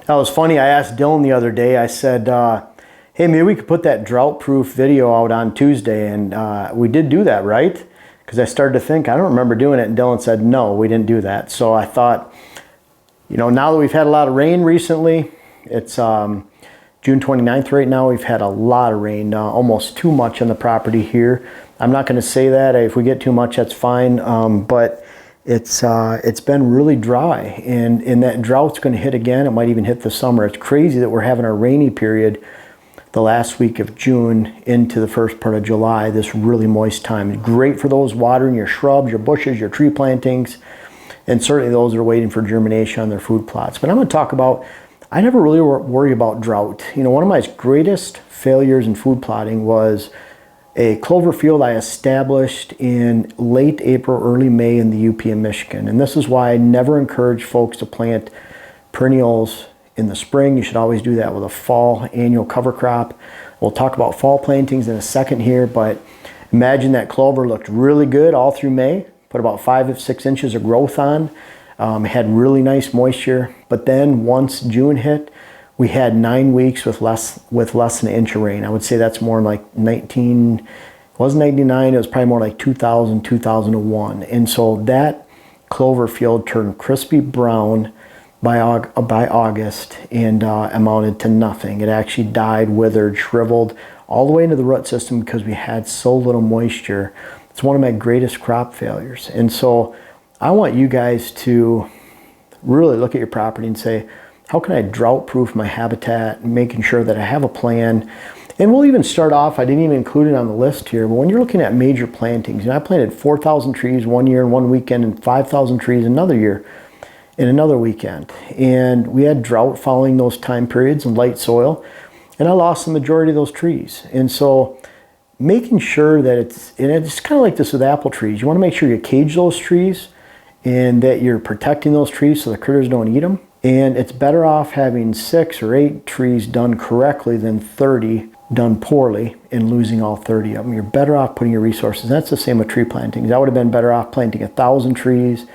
That was funny. I asked Dylan the other day, I said, hey, maybe we could put that drought-proof video out on Tuesday. And we did do that, right? Because I started to think, I don't remember doing it. And Dylan said, no, we didn't do that. So I thought, you know, now that we've had a lot of rain recently, it's June 29th right now. We've had a lot of rain, almost too much on the property here. I'm not going to say that. If we get too much, that's fine. But it's been really dry, and that drought's going to hit again. It might even hit the summer. It's crazy that we're having a rainy period the last week of June into the first part of July, this really moist time. It's great for those watering your shrubs, your bushes, your tree plantings, and certainly those that are waiting for germination on their food plots. But I'm going to talk about, I never really worry about drought. You know, one of my greatest failures in food plotting was a clover field I established in late April, early May in the UP in Michigan. And this is why I never encourage folks to plant perennials in the spring. You should always do that with a fall annual cover crop. We'll talk about fall plantings in a second here, but imagine that clover looked really good all through May, put about 5 to 6 inches of growth on, had really nice moisture. But then once June hit, we had 9 weeks with less than an inch of rain. I would say that's more like it wasn't 99, it was probably more like 2000, 2001. And so that clover field turned crispy brown by August and amounted to nothing. It actually died, withered, shriveled all the way into the root system because we had so little moisture. It's one of my greatest crop failures. And so I want you guys to really look at your property and say, how can I drought proof my habitat, making sure that I have a plan? And we'll even start off, I didn't even include it on the list here, but when you're looking at major plantings, you know, I planted 4,000 trees one year in one weekend and 5,000 trees another year in another weekend. And we had drought following those time periods and light soil, and I lost the majority of those trees. And so making sure that it's kind of like this with apple trees. You want to make sure you cage those trees and that you're protecting those trees so the critters don't eat them. And it's better off having 6 or 8 trees done correctly than 30 done poorly and losing all 30 of them. You're better off putting your resources. That's the same with tree plantings. I would have been better off planting 1,000 trees,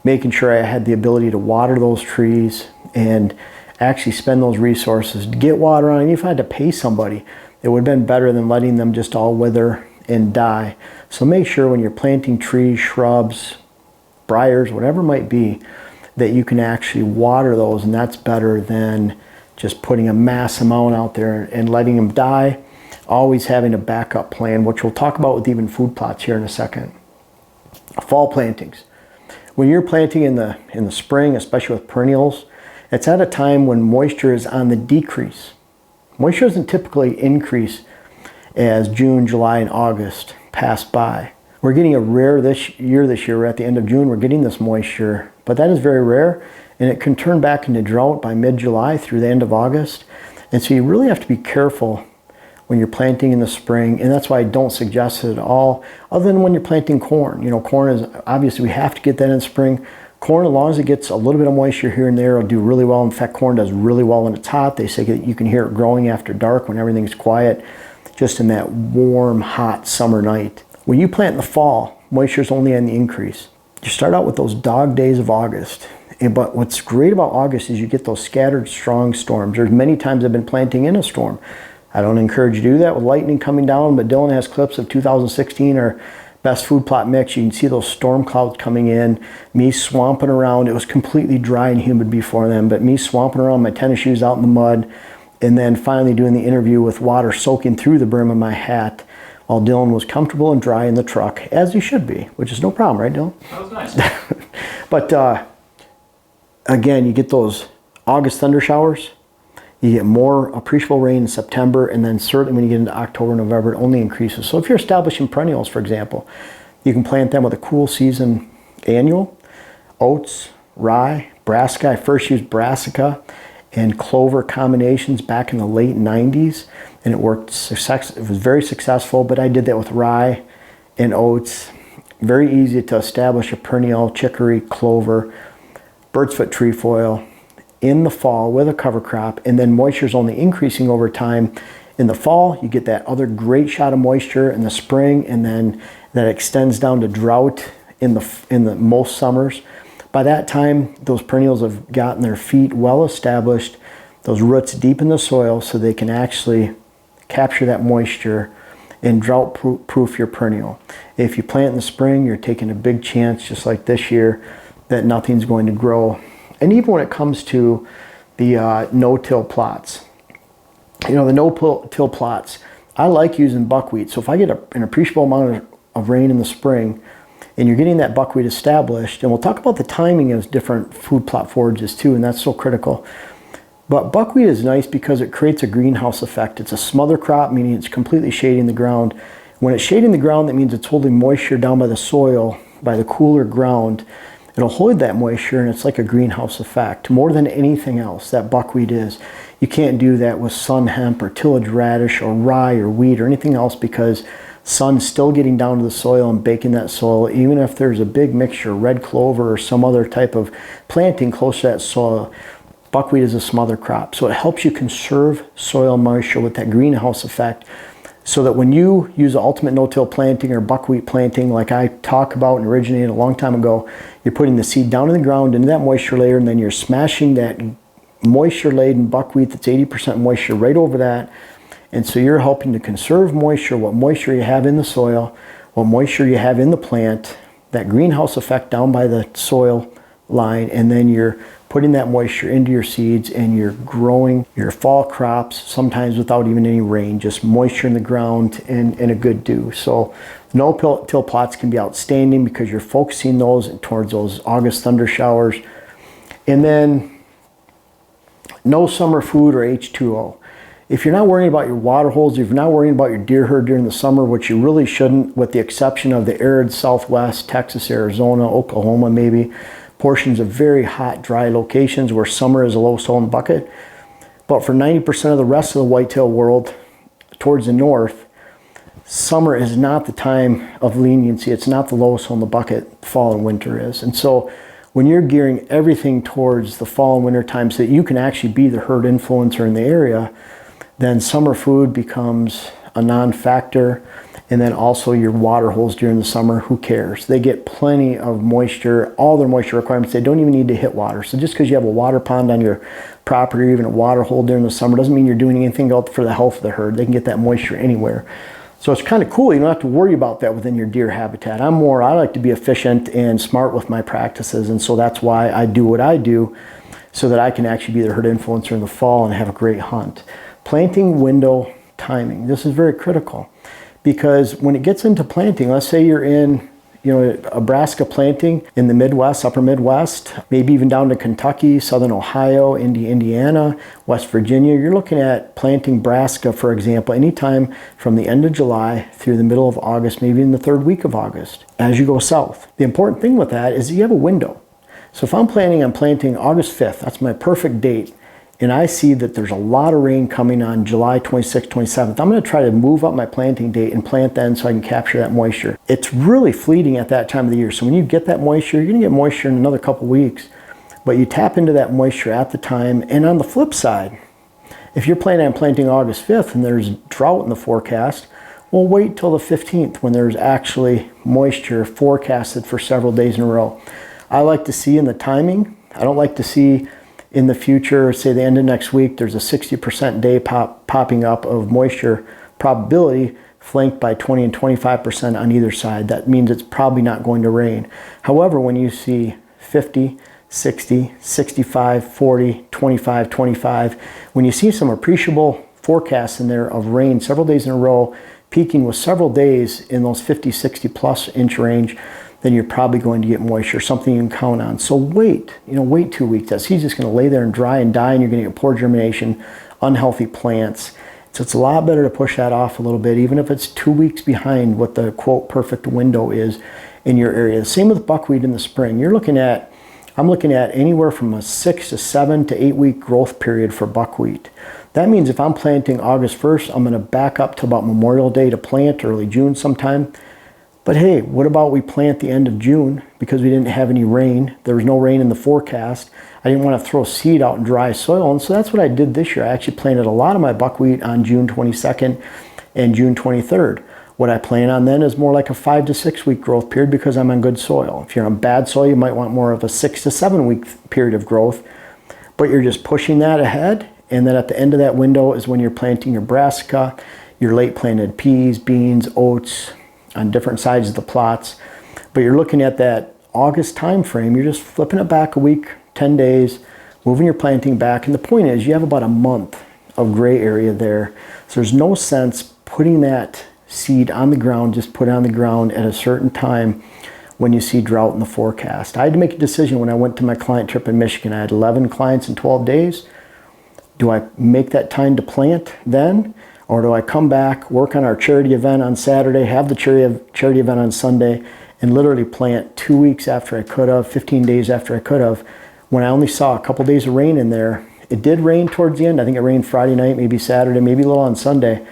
making sure I had the ability to water those trees and actually spend those resources to get water on. And if I had to pay somebody, it would have been better than letting them just all wither and die. So make sure when you're planting trees, shrubs, briars, whatever it might be, that you can actually water those, and that's better than just putting a mass amount out there and letting them die. Always having a backup plan, which we'll talk about with even food plots here in a second. Fall plantings. When you're planting in the spring, especially with perennials, it's at a time when moisture is on the decrease. Moisture doesn't typically increase as June, July, and August pass by. We're getting a rare this year. We're at the end of June, we're getting this moisture, but that is very rare, and it can turn back into drought by mid-July through the end of August. And so you really have to be careful when you're planting in the spring, and that's why I don't suggest it at all, other than when you're planting corn. You know, corn is, obviously we have to get that in spring. Corn, as long as it gets a little bit of moisture here and there, will do really well. In fact, corn does really well when it's hot. They say that you can hear it growing after dark when everything's quiet, just in that warm, hot summer night. When you plant in the fall, moisture is only on the increase. You start out with those dog days of August. But what's great about August is you get those scattered strong storms. There's many times I've been planting in a storm. I don't encourage you to do that with lightning coming down, but Dylan has clips of 2016, our best food plot mix. You can see those storm clouds coming in, me swamping around. It was completely dry and humid before then, but me swamping around, my tennis shoes out in the mud, and then finally doing the interview with water soaking through the brim of my hat while Dylan was comfortable and dry in the truck, as he should be, which is no problem, right, Dylan? That was nice. But again, you get those August thunder showers. You get more appreciable rain in September, and then certainly when you get into October, November, it only increases. So if you're establishing perennials, for example, you can plant them with a cool season annual, oats, rye, brassica. I first used brassica and clover combinations back in the late 90s, and it worked. It was very successful, but I did that with rye and oats. Very easy to establish a perennial, chicory, clover, bird's foot trefoil in the fall with a cover crop, and then moisture is only increasing over time. In the fall, you get that other great shot of moisture. In the spring, and then that extends down to drought in the most summers. By that time, those perennials have gotten their feet well established. those roots deep in the soil so they can actually capture that moisture and drought proof your perennial. If you plant in the spring, you're taking a big chance, just like this year, that nothing's going to grow. And even when it comes to the no-till plots, the no-till plots, I like using buckwheat. So if I get an appreciable amount of rain in the spring and you're getting that buckwheat established, and we'll talk about the timing of different food plot forages too, and that's so critical. But buckwheat is nice because it creates a greenhouse effect. It's a smother crop, meaning it's completely shading the ground. When it's shading the ground, that means it's holding moisture down by the soil, by the cooler ground. It'll hold that moisture, and it's like a greenhouse effect. More than anything else, that buckwheat is. You can't do that with sun hemp or tillage radish or rye or wheat or anything else, because sun's still getting down to the soil and baking that soil. Even if there's a big mixture, red clover or some other type of planting close to that soil, buckwheat is a smother crop. So it helps you conserve soil moisture with that greenhouse effect, so that when you use the ultimate no-till planting or buckwheat planting, like I talk about and originated a long time ago, you're putting the seed down in the ground into that moisture layer, and then you're smashing that moisture-laden buckwheat that's 80% moisture right over that. And so you're helping to conserve moisture, what moisture you have in the soil, what moisture you have in the plant, that greenhouse effect down by the soil line, and then you're putting that moisture into your seeds, and you're growing your fall crops, sometimes without even any rain, just moisture in the ground and a good dew. So no-till plots can be outstanding because you're focusing those towards those August thunder showers. And then no summer food or H2O. If you're not worrying about your water holes, if you're not worrying about your deer herd during the summer, which you really shouldn't, with the exception of the arid Southwest, Texas, Arizona, Oklahoma maybe, portions of very hot, dry locations where summer is a low soil in the bucket. But for 90% of the rest of the whitetail world, towards the north, summer is not the time of leniency. It's not the lowest soil in the bucket. Fall and winter is. And so when you're gearing everything towards the fall and winter time so that you can actually be the herd influencer in the area, then summer food becomes a non-factor. And then also your water holes during the summer, who cares? They get plenty of moisture, all their moisture requirements. They don't even need to hit water. So just because you have a water pond on your property or even a water hole during the summer doesn't mean you're doing anything else for the health of the herd. They can get that moisture anywhere. So it's kind of cool. You don't have to worry about that within your deer habitat. I like to be efficient and smart with my practices. And so that's why I do what I do, so that I can actually be the herd influencer in the fall and have a great hunt. Planting window timing. This is very critical. Because when it gets into planting, let's say you're in, Nebraska planting in the Midwest, upper Midwest, maybe even down to Kentucky, southern Ohio, Indiana, West Virginia. You're looking at planting brassica, for example, anytime from the end of July through the middle of August, maybe in the third week of August, as you go south. The important thing with that is you have a window. So if I'm planning on planting August 5th, that's my perfect date, and I see that there's a lot of rain coming on July 26th, 27th, I'm going to try to move up my planting date and plant then so I can capture that moisture. It's really fleeting at that time of the year. So when you get that moisture, you're going to get moisture in another couple weeks, but you tap into that moisture at the time. And on the flip side, if you're planning on planting August 5th and there's drought in the forecast, well, wait till the 15th when there's actually moisture forecasted for several days in a row. I like to see in the timing. I don't like to see in the future, say the end of next week, there's a 60% day popping up of moisture probability flanked by 20 and 25% on either side. That means it's probably not going to rain. However, when you see 50, 60, 65, 40, 25, 25, when you see some appreciable forecasts in there of rain several days in a row, peaking with several days in those 50, 60 plus inch range, then you're probably going to get moisture, something you can count on. So wait 2 weeks. That seed's just going to lay there and dry and die, and you're going to get poor germination, unhealthy plants. So it's a lot better to push that off a little bit, even if it's 2 weeks behind what the quote perfect window is in your area. Same with buckwheat in the spring. I'm looking at anywhere from a 6 to 7 to 8 week growth period for buckwheat. That means if I'm planting August 1st, I'm going to back up to about Memorial Day to plant, early June sometime. But hey, what about we plant the end of June because we didn't have any rain? There was no rain in the forecast. I didn't want to throw seed out in dry soil. And so that's what I did this year. I actually planted a lot of my buckwheat on June 22nd and June 23rd. What I plan on then is more like a 5 to 6 week growth period because I'm on good soil. If you're on bad soil, you might want more of a 6 to 7 week period of growth. But you're just pushing that ahead And then at the end of that window is when you're planting your brassica, your late planted peas, beans, oats on different sides of the plots. But you're looking at that August time frame, you're just flipping it back a week, 10 days, moving your planting back. And the point is you have about a month of gray area there. So there's no sense putting that seed on the ground, just put it on the ground at a certain time when you see drought in the forecast. I had to make a decision when I went to my client trip in Michigan. I had 11 clients in 12 days. Do I make that time to plant then? Or do I come back, work on our charity event on Saturday, have the charity event on Sunday, and literally plant 2 weeks after I could have, 15 days after I could have, when I only saw a couple days of rain in there. It did rain towards the end. I think it rained Friday night, maybe Saturday, maybe a little on Sunday.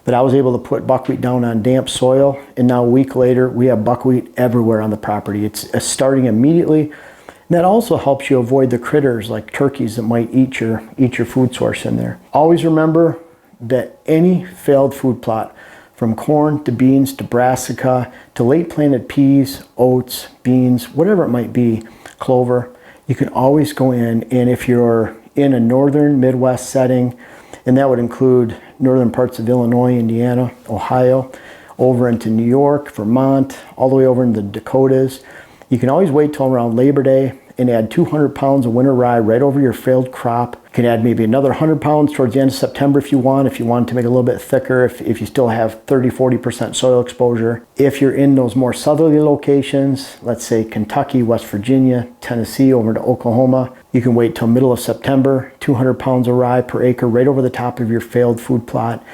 But I was able to put buckwheat down on damp soil, and now a week later, we have buckwheat everywhere on the property. It's starting immediately. And that also helps you avoid the critters like turkeys that might eat your food source in there. Always remember that any failed food plot, from corn to beans to brassica to late planted peas, oats, beans, whatever it might be, clover, you can always go in, and if you're in a northern Midwest setting, and that would include northern parts of Illinois, Indiana, Ohio, over into New York, Vermont, all the way over into the Dakotas. You can always wait till around Labor Day and add 200 pounds of winter rye right over your failed crop. You can add maybe another 100 pounds towards the end of September if you want to make it a little bit thicker, if you still have 30-40% soil exposure. If you're in those more southerly locations, let's say Kentucky, West Virginia, Tennessee, over to Oklahoma, you can wait till middle of September, 200 pounds of rye per acre right over the top of your failed food plot.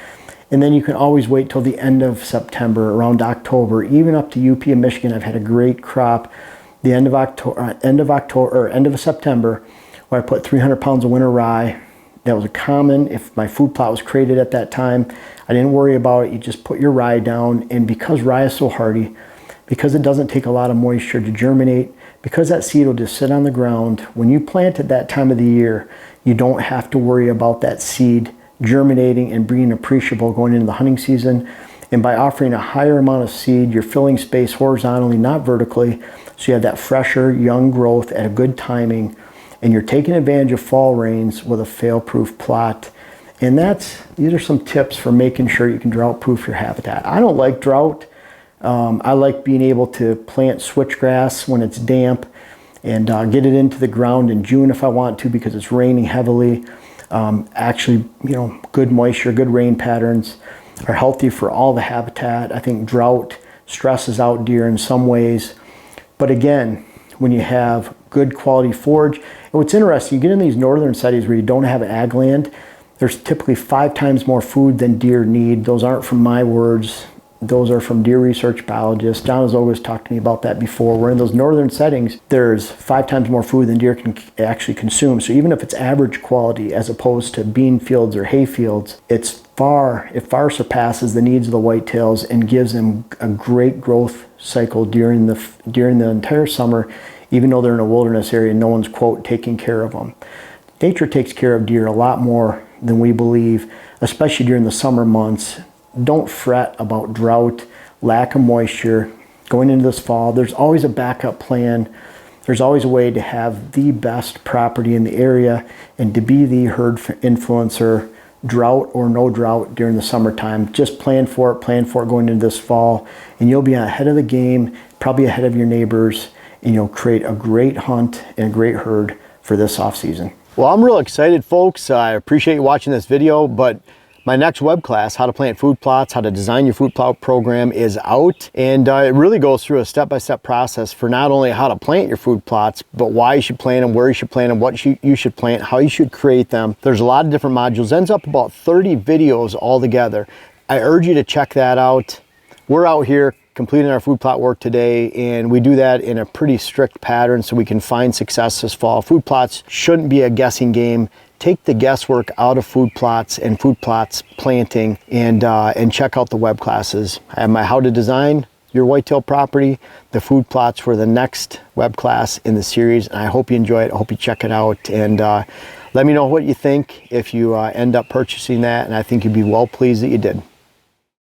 And then you can always wait till the end of September, around October, even up to UP and Michigan. I've had a great crop the end of September, where I put 300 pounds of winter rye. That was a common, if my food plot was created at that time, I didn't worry about it. You just put your rye down, and because rye is so hardy, because it doesn't take a lot of moisture to germinate, because that seed will just sit on the ground, when you plant at that time of the year, you don't have to worry about that seed germinating and being appreciable going into the hunting season. And by offering a higher amount of seed, you're filling space horizontally, not vertically, so you have that fresher, young growth at a good timing, and you're taking advantage of fall rains with a fail-proof plot. And these are some tips for making sure you can drought-proof your habitat. I don't like drought. I like being able to plant switchgrass when it's damp and get it into the ground in June if I want to, because it's raining heavily. Actually, good moisture, good rain patterns are healthy for all the habitat. I think drought stresses out deer in some ways. But again, when you have good quality forage, and what's interesting, you get in these northern settings where you don't have ag land, there's typically 5 times more food than deer need. Those aren't from my words. Those are from deer research biologists. John has always talked to me about that before. We're in those northern settings, there's 5 times more food than deer can actually consume. So even if it's average quality as opposed to bean fields or hay fields, it far surpasses the needs of the whitetails and gives them a great growth cycle during the entire summer, even though they're in a wilderness area and no one's, quote, taking care of them. Nature takes care of deer a lot more than we believe, especially during the summer months. Don't fret about drought, lack of moisture going into this fall. There's always a backup plan. There's always a way to have the best property in the area and to be the herd influencer, drought or no drought during the summertime. Just plan for it going into this fall, and you'll be ahead of the game, probably ahead of your neighbors, and you'll create a great hunt and a great herd for this off season. Well, I'm real excited, folks. I appreciate you watching this video, but my next web class, How to Plant Food Plots, How to Design Your Food Plot Program, is out. And it really goes through a step-by-step process for not only how to plant your food plots, but why you should plant them, where you should plant them, what you should plant, how you should create them. There's a lot of different modules. Ends up about 30 videos altogether. I urge you to check that out. We're out here completing our food plot work today, and we do that in a pretty strict pattern so we can find success this fall. Food plots shouldn't be a guessing game. Take the guesswork out of food plots and food plots planting, and check out the web classes. I have my How to Design Your Whitetail Property, the food plots for the next web class in the series, and I hope you enjoy it. I hope you check it out, and let me know what you think if you end up purchasing that, and I think you'd be well pleased that you did.